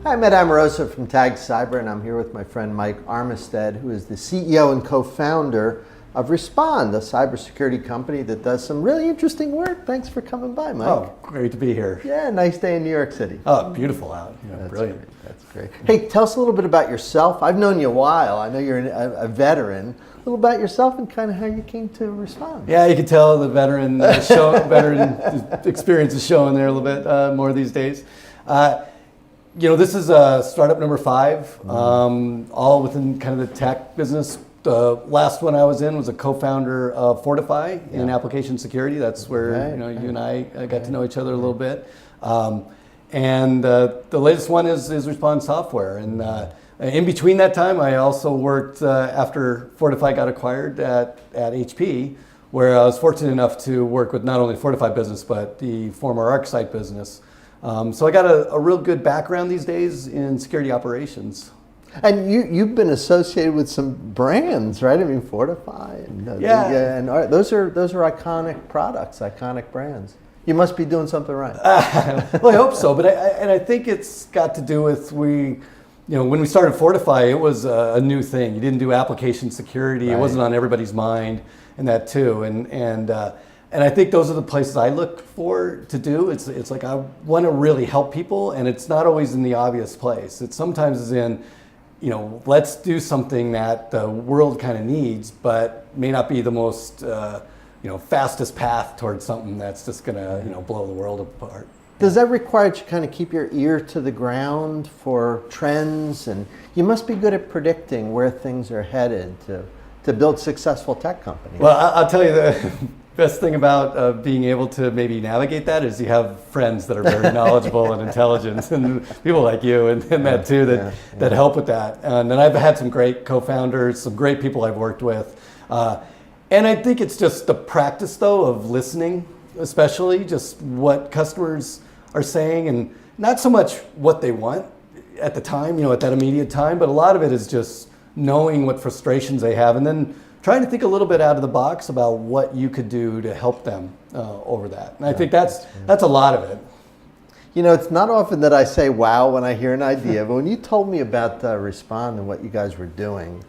Hi, I'm Ed Amoroso from Tag Cyber, and I'm here with my friend Mike Armistead, who is the CEO and co-founder of Respond, a cybersecurity company that does some really interesting work. Thanks for coming by, Mike. Oh, great to be here. Yeah, nice day in New York City. Oh, beautiful out. Yeah, That's brilliant. Great. That's great. Hey, tell us a little bit about yourself. I've known you a while. I know you're a veteran. A little about yourself and kind of how you came to Respond. Yeah, you can tell the veteran experience is showing there a little bit more these days. This is startup number 5, all within kind of the tech business. The last one I was in was a co-founder of Fortify in application security. That's where you and I got to know each other a little bit. And the latest one is Respond Software. And in between that time, I also worked after Fortify got acquired at HP, where I was fortunate enough to work with not only Fortify business, but the former ArcSight business. So I got a real good background these days in security operations. And you've been associated with some brands, right? I mean, Fortify and those are iconic products, iconic brands. You must be doing something right. Well, I hope so, but I think it's got to do with when we started Fortify, it was a new thing. You didn't do application security; It wasn't on everybody's mind, and that too. And I think those are the places I look for to do. It's like I want to really help people, and it's not always in the obvious place. It sometimes is in, let's do something that the world kind of needs, but may not be the most, fastest path towards something that's just going to, blow the world apart. Does that require you to kind of keep your ear to the ground for trends? And you must be good at predicting where things are headed to build successful tech companies. Well, I'll tell you the best thing about being able to maybe navigate that is you have friends that are very knowledgeable and intelligent, and people like you and that too that help with that. And then I've had some great co-founders, some great people I've worked with. And I think it's just the practice though of listening, especially just what customers are saying, and not so much what they want at the time, at that immediate time, but a lot of it is just knowing what frustrations they have and then trying to think a little bit out of the box about what you could do to help them over that. And I think that's a lot of it. It's not often that I say wow when I hear an idea, but when you told me about Respond and what you guys were doing,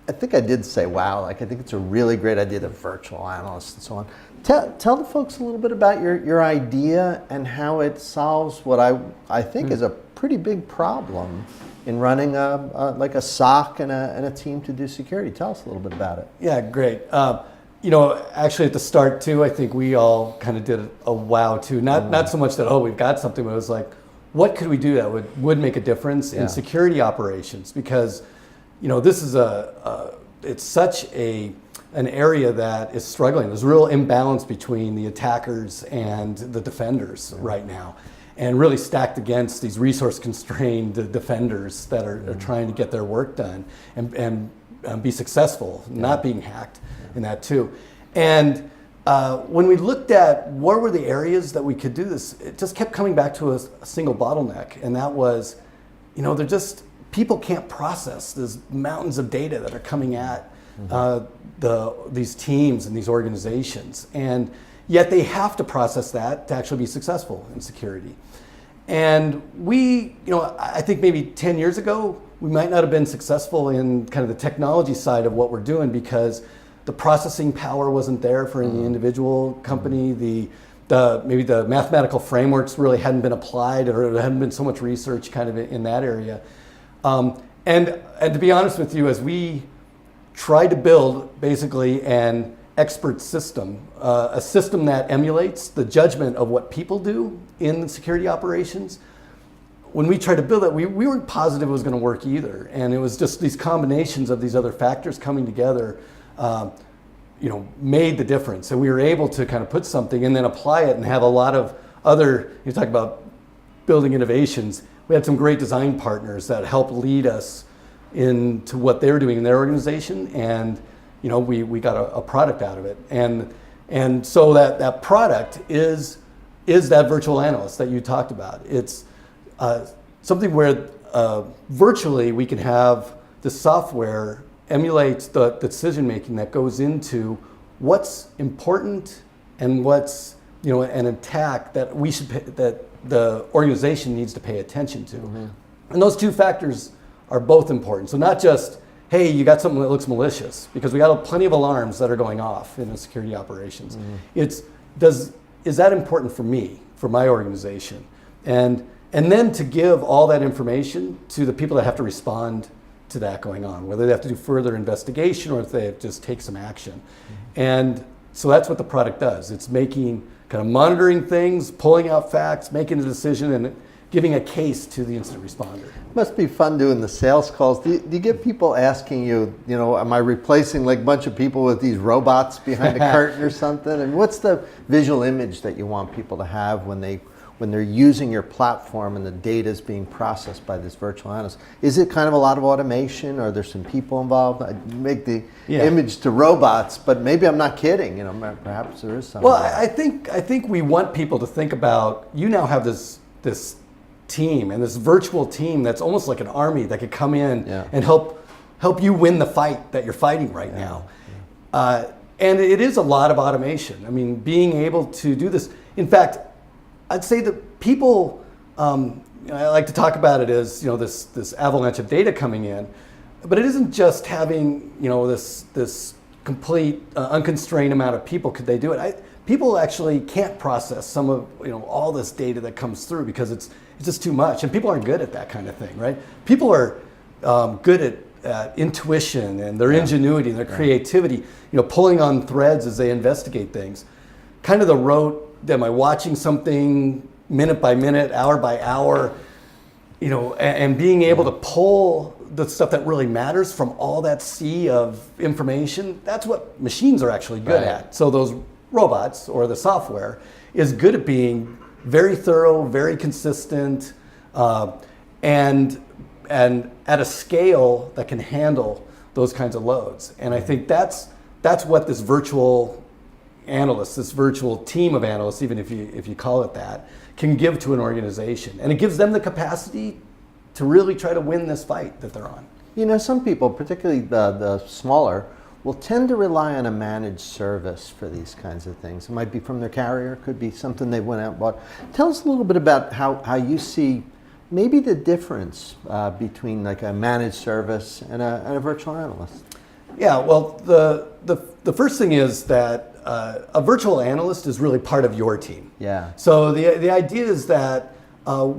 I think I did say wow. I think it's a really great idea, the virtual analyst and so on. Tell the folks a little bit about your idea and how it solves what I think is a pretty big problem in running a SOC and a team to do security. Tell us a little bit about it. Yeah, great. Actually at the start too, I think we all kind of did a wow too. Not so much that, we've got something, but it was like, what could we do that would make a difference in security operations? Because, this is it's such an area that is struggling. There's a real imbalance between the attackers and the defenders right now, and really stacked against these resource-constrained defenders that are trying to get their work done and be successful, not being hacked in that too. And when we looked at what were the areas that we could do this, it just kept coming back to a single bottleneck, and that was, people can't process these mountains of data that are coming at these teams and these organizations, and yet they have to process that to actually be successful in security. And we, I think maybe 10 years ago, we might not have been successful in kind of the technology side of what we're doing because the processing power wasn't there for any individual company. Maybe the mathematical frameworks really hadn't been applied, or there hadn't been so much research kind of in that area. And to be honest with you, as we tried to build basically an expert system, a system that emulates the judgment of what people do in security operations, when we tried to build it, we weren't positive it was going to work either. And it was just these combinations of these other factors coming together, made the difference. And we were able to kind of put something and then apply it and have a lot of other, you talk about building innovations. We had some great design partners that helped lead us into what they were doing in their organization, and we got a product out of it. And so that product is that virtual analyst that you talked about. It's something where virtually we can have the software emulate the decision making that goes into what's important and what's an attack that that the organization needs to pay attention to. And those two factors are both important. So not just, hey, you got something that looks malicious, because we got plenty of alarms that are going off in the security operations. It's, is that important for me, for my organization? And then to give all that information to the people that have to respond to that going on, whether they have to do further investigation or if they have to just take some action. And so that's what the product does. It's making, kind of monitoring things, pulling out facts, making a decision, and giving a case to the incident responder. Must be fun doing the sales calls. Do you get people asking you, am I replacing like a bunch of people with these robots behind a curtain or something? And what's the visual image that you want people to have when they're using your platform and the data is being processed by this virtual analyst? Is it kind of a lot of automation? Are there some people involved? I make the image to robots, but maybe I'm not kidding. Perhaps there is some. Well, I think we want people to think about, you now have this team and this virtual team that's almost like an army that could come in and help you win the fight that you're fighting right now. And it is a lot of automation. I mean, being able to do this. In fact, I'd say that people, I like to talk about it as this avalanche of data coming in, but it isn't just having this complete unconstrained amount of people. Could they do it? People actually can't process some of all this data that comes through because it's just too much, and people aren't good at that kind of thing, right? People are good at intuition and their ingenuity and their creativity, pulling on threads as they investigate things. Kind of the rote. Am I watching something minute by minute, hour by hour, and being able to pull the stuff that really matters from all that sea of information? That's what machines are actually good at. So those robots or the software is good at being very thorough, very consistent, and at a scale that can handle those kinds of loads. And I think that's what this virtual analysts, this virtual team of analysts, even if you call it that, can give to an organization. And it gives them the capacity to really try to win this fight that they're on. Some people, particularly the smaller, will tend to rely on a managed service for these kinds of things. It might be from their carrier, could be something they went out and bought. Tell us a little bit about how you see maybe the difference between like a managed service and a virtual analyst. Yeah, well, the first thing is that a virtual analyst is really part of your team. Yeah. So the idea is that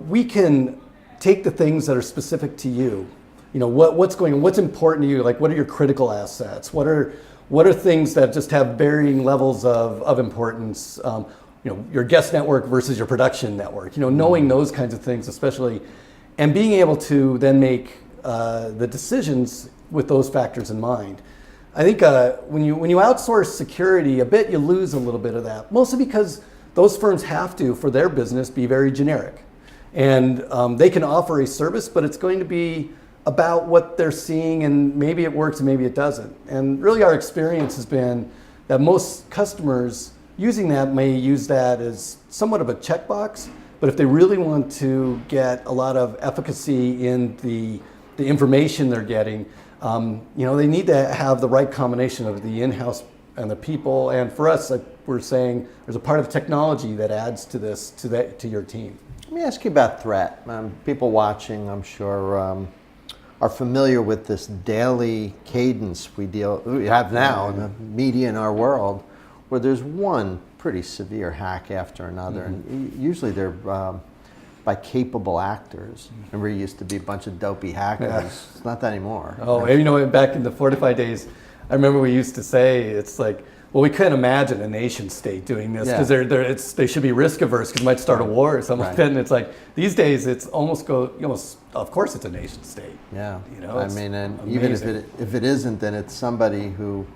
we can take the things that are specific to you. What's going on, what's important to you, like what are your critical assets? What are things that just have varying levels of importance? Your guest network versus your production network. Knowing those kinds of things, especially, and being able to then make the decisions with those factors in mind. I think when you outsource security a bit, you lose a little bit of that, mostly because those firms have to, for their business, be very generic. And they can offer a service, but it's going to be about what they're seeing, and maybe it works and maybe it doesn't. And really our experience has been that most customers using that may use that as somewhat of a checkbox, but if they really want to get a lot of efficacy in the information they're getting, they need to have the right combination of the in-house and the people. And for us, like we're saying, there's a part of technology that adds to this, to your team. Let me ask you about threat. People watching, I'm sure, are familiar with this daily cadence we have now in the media in our world, where there's one pretty severe hack after another, and usually they're by capable actors. Remember, it used to be a bunch of dopey hackers. Yeah. It's not that anymore. Oh, back in the Fortify days, I remember we used to say, it's like, well, we couldn't imagine a nation state doing this because they should be risk averse because it might start a war or something like that. And it's like these days, it's almost of course, it's a nation state. Yeah, and amazing. even if it isn't, then it's somebody who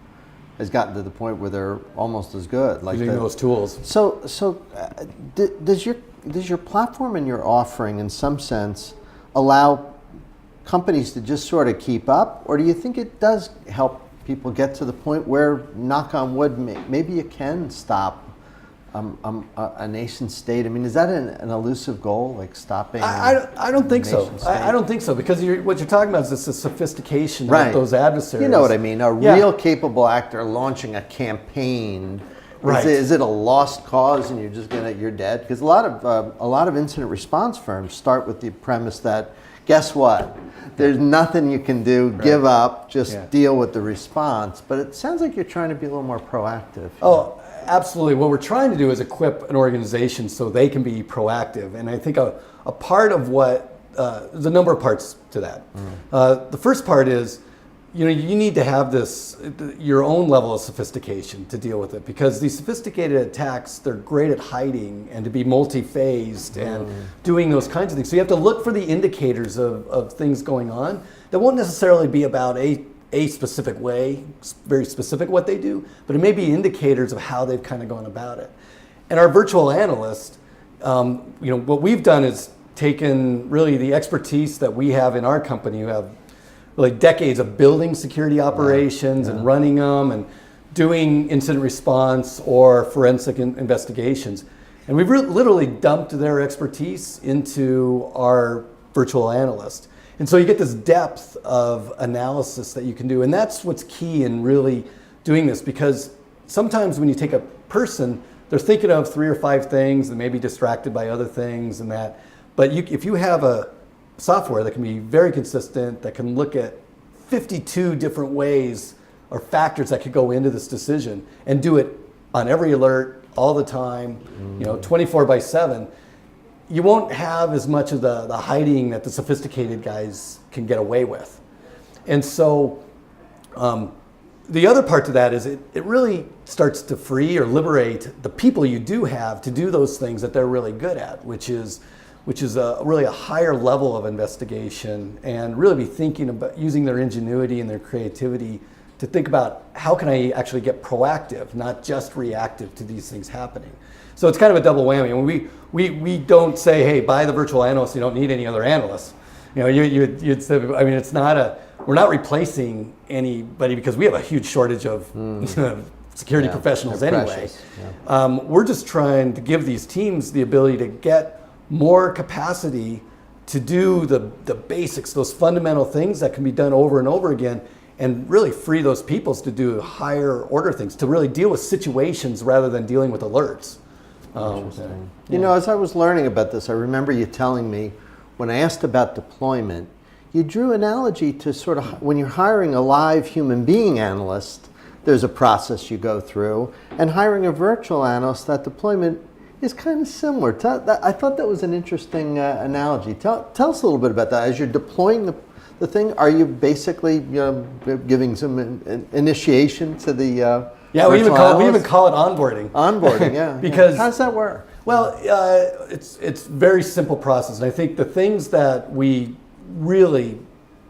has gotten to the point where they're almost as good, like using those tools. So does your platform and your offering, in some sense, allow companies to just sort of keep up, or do you think it does help people get to the point where, knock on wood, maybe you can stop a nation state? I mean, is that an elusive goal, like stopping? I don't think so. I don't think so, because what you're talking about is this sophistication of those adversaries. You know what I mean? A real capable actor launching a campaign. Right. Is it a lost cause and you're dead? Because a lot of incident response firms start with the premise that guess what? There's nothing you can do. Right. Give up. Just Yeah. deal with the response. But it sounds like you're trying to be a little more proactive. Oh, absolutely. What we're trying to do is equip an organization so they can be proactive. And I think a part of what, there's a number of parts to that. The first part is, you need to have your own level of sophistication to deal with it, because these sophisticated attacks, they're great at hiding and to be multi-phased and doing those kinds of things. So you have to look for the indicators of things going on that won't necessarily be about a specific way, very specific what they do, but it may be indicators of how they've kind of gone about it. And our virtual analyst, what we've done is taken really the expertise that we have in our company, who have really decades of building security operations and running them and doing incident response or forensic investigations. And we've literally dumped their expertise into our virtual analyst. And so you get this depth of analysis that you can do. And that's what's key in really doing this, because sometimes when you take a person, they're thinking of 3 or 5 things and maybe distracted by other things and that. But if you have a software that can be very consistent, that can look at 52 different ways or factors that could go into this decision and do it on every alert all the time, 24/7, you won't have as much of the hiding that the sophisticated guys can get away with. And so the other part to that is it really starts to free or liberate the people you do have to do those things that they're really good at, which is really a higher level of investigation, and really be thinking about using their ingenuity and their creativity to think about how can I actually get proactive, not just reactive to these things happening. So it's kind of a double whammy. And we don't say, hey, buy the virtual analyst, you don't need any other analysts. You'd say, it's not we're not replacing anybody, because we have a huge shortage of security professionals anyway. Yeah. We're just trying to give these teams the ability to get more capacity to do the basics, those fundamental things that can be done over and over again, and really free those people to do higher order things, to really deal with situations rather than dealing with alerts. Interesting. As I was learning about this, I remember you telling me, when I asked about deployment, you drew analogy to sort of when you're hiring a live human being analyst, there's a process you go through, and hiring a virtual analyst, that deployment is kind of similar. I thought that was an interesting analogy. Tell us a little bit about that. As you're deploying the thing, are you basically giving some initiation to the we even call it onboarding. Onboarding, yeah. Because how does that work? Well, it's very simple process, and I think the things that we really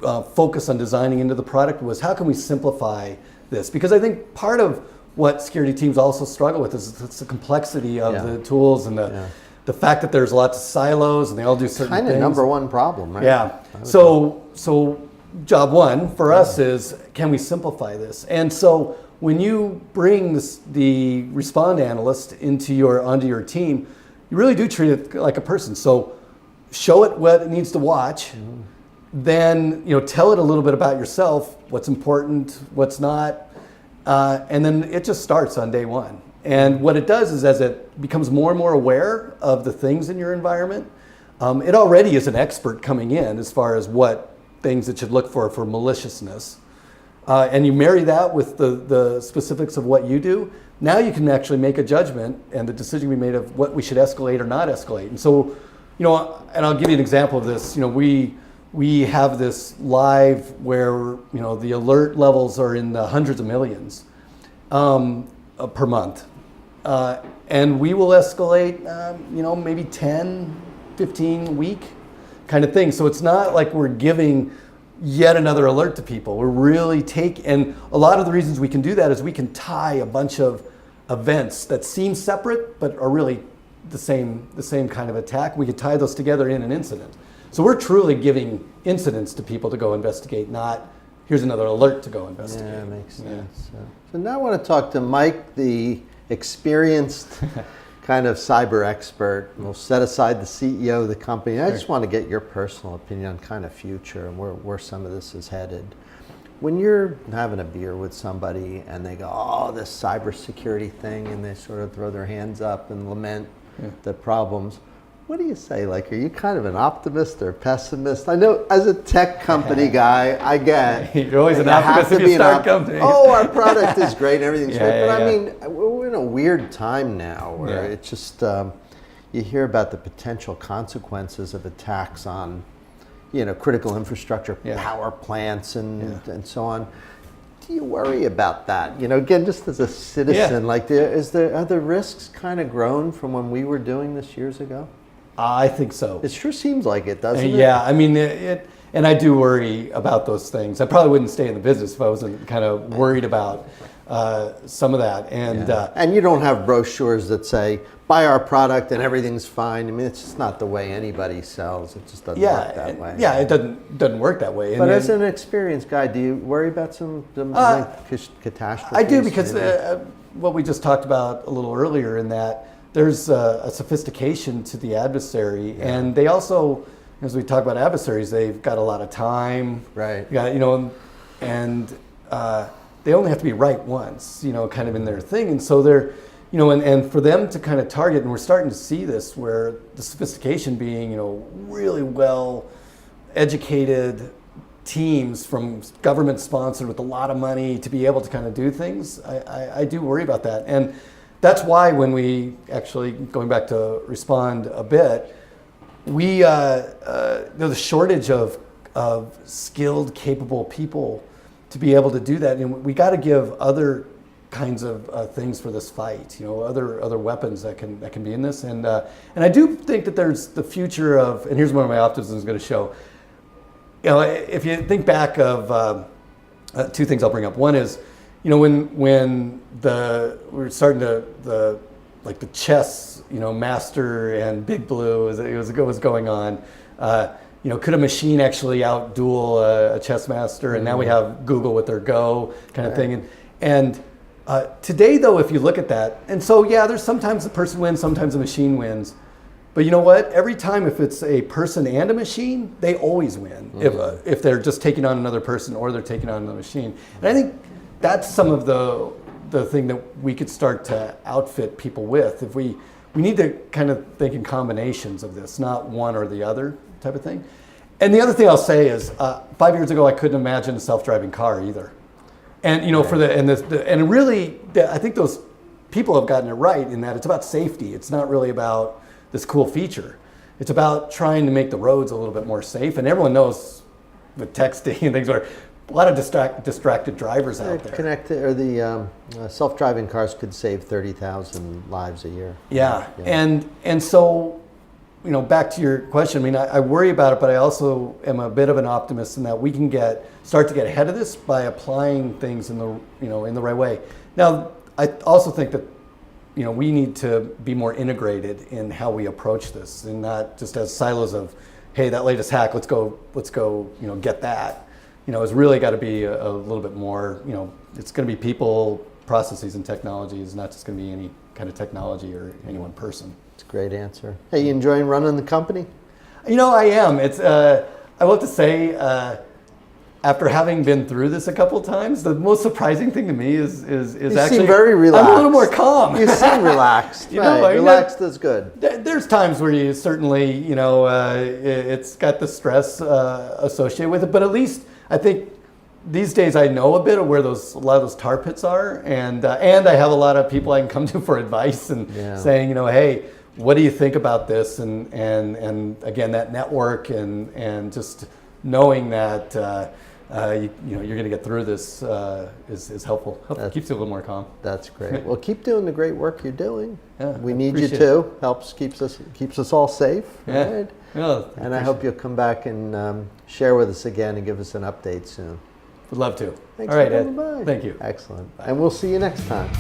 focus on designing into the product was how can we simplify this? Because I think part of what security teams also struggle with is the complexity of the tools and the fact that there's lots of silos and they all do certain things. Kind of number one problem, right? Yeah. So job one for us is, can we simplify this? And so when you bring the respond analyst onto your team, you really do treat it like a person. So show it what it needs to watch. Then tell it a little bit about yourself, what's important, what's not. And then it just starts on day one. And what it does is, as it becomes more and more aware of the things in your environment, it already is an expert coming in as far as what things it should look for maliciousness. And you marry that with the specifics of what you do, now you can actually make a judgment and the decision we made of what we should escalate or not escalate. And so, and I'll give you an example of this. We have this live where the alert levels are in the hundreds of millions per month, and we will escalate maybe 10, 15 a week kind of thing. So it's not like we're giving yet another alert to people. We're really and a lot of the reasons we can do that is we can tie a bunch of events that seem separate but are really the same kind of attack. We could tie those together in an incident. So we're truly giving incidents to people to go investigate, not here's another alert to go investigate. Yeah, that makes sense. So now I want to talk to Mike, the experienced kind of cyber expert. We'll set aside the CEO of the company. I just want to get your personal opinion on kind of future and where some of this is headed. When you're having a beer with somebody and they go, oh, this cybersecurity thing, and they sort of throw their hands up and lament the problems, What do you say? Like, are you kind of an optimist or pessimist? I know as a tech company guy, I get you're always an you have optimist to if be you an start companies. Oh, our product is great, everything's great. Yeah, But yeah. I mean, we're in a weird time now where it's just you hear about the potential consequences of attacks on, critical infrastructure, power plants, and so on. Do you worry about that? Again, just as a citizen, like, are the risks kind of grown from when we were doing this years ago? I think so. It sure seems like it, doesn't it? Yeah, I mean, and I do worry about those things. I probably wouldn't stay in the business if I wasn't kind of worried about some of that. And you don't have brochures that say, buy our product and everything's fine. I mean, it's just not the way anybody sells. It just doesn't work that way. Yeah, it doesn't work that way. But as an experienced guy, do you worry about some catastrophes? I do, because what we just talked about a little earlier, in that there's a sophistication to the adversary, and they also, as we talk about adversaries, they've got a lot of time. Right. And they only have to be right once, kind of in their thing. And so they're, and for them to kind of target, and we're starting to see this, where the sophistication being, really well educated teams from government sponsored with a lot of money to be able to kind of do things, I do worry about that. And that's why when we actually, going back to respond a bit, we, the shortage of skilled, capable people to be able to do that. And we got to give other kinds of things for this fight, other weapons that can be in this. And I do think that there's the future of, and here's where my optimism is going to show. If you think back of two things I'll bring up. One is, when we're starting the chess, master and Big Blue was going on. Could a machine actually outduel a chess master? And now we have Google with their Go kind of thing. And today, though, if you look at that, and so there's sometimes the person wins, sometimes the machine wins. But you know what? Every time, if it's a person and a machine, they always win. If they're just taking on another person or they're taking on another machine. And I think that's some of the thing that we could start to outfit people with. If we need to kind of think in combinations of this, not one or the other type of thing. And the other thing I'll say is, 5 years ago, I couldn't imagine a self-driving car either. And and really, I think those people have gotten it right in that it's about safety. It's not really about this cool feature. It's about trying to make the roads a little bit more safe. And everyone knows with texting and things, where a lot of distracted drivers out there. The self-driving cars could save 30,000 lives a year. Yeah. And so, back to your question, I mean, I worry about it, but I also am a bit of an optimist in that we can start to get ahead of this by applying things in the right way. Now, I also think that we need to be more integrated in how we approach this, and not just as silos of, hey, that latest hack, let's go, get that. It's really got to be a little bit more, it's going to be people, processes, and technologies, not just going to be any kind of technology or any one person. It's a great answer. Hey, you enjoying running the company? I am. It's, I will have to say, after having been through this a couple of times, the most surprising thing to me is you actually seem very relaxed. I'm a little more calm. You seem relaxed. Relaxed is good. There's times where you certainly, it's got the stress associated with it, but at least I think these days I know a bit of where a lot of those tar pits are, and I have a lot of people I can come to for advice and saying, hey, what do you think about this? And again, that network and just knowing that you're going to get through this is helpful. Keeps you a little more calm. That's great. Well, keep doing the great work you're doing. Yeah, we need you too. Keeps us all safe. Yeah. Right? Yeah, and I hope you'll come back and share with us again and give us an update soon. Would love to. Thanks all right, for coming Ed. by. Thank you. Excellent. Bye. And we'll see you next time.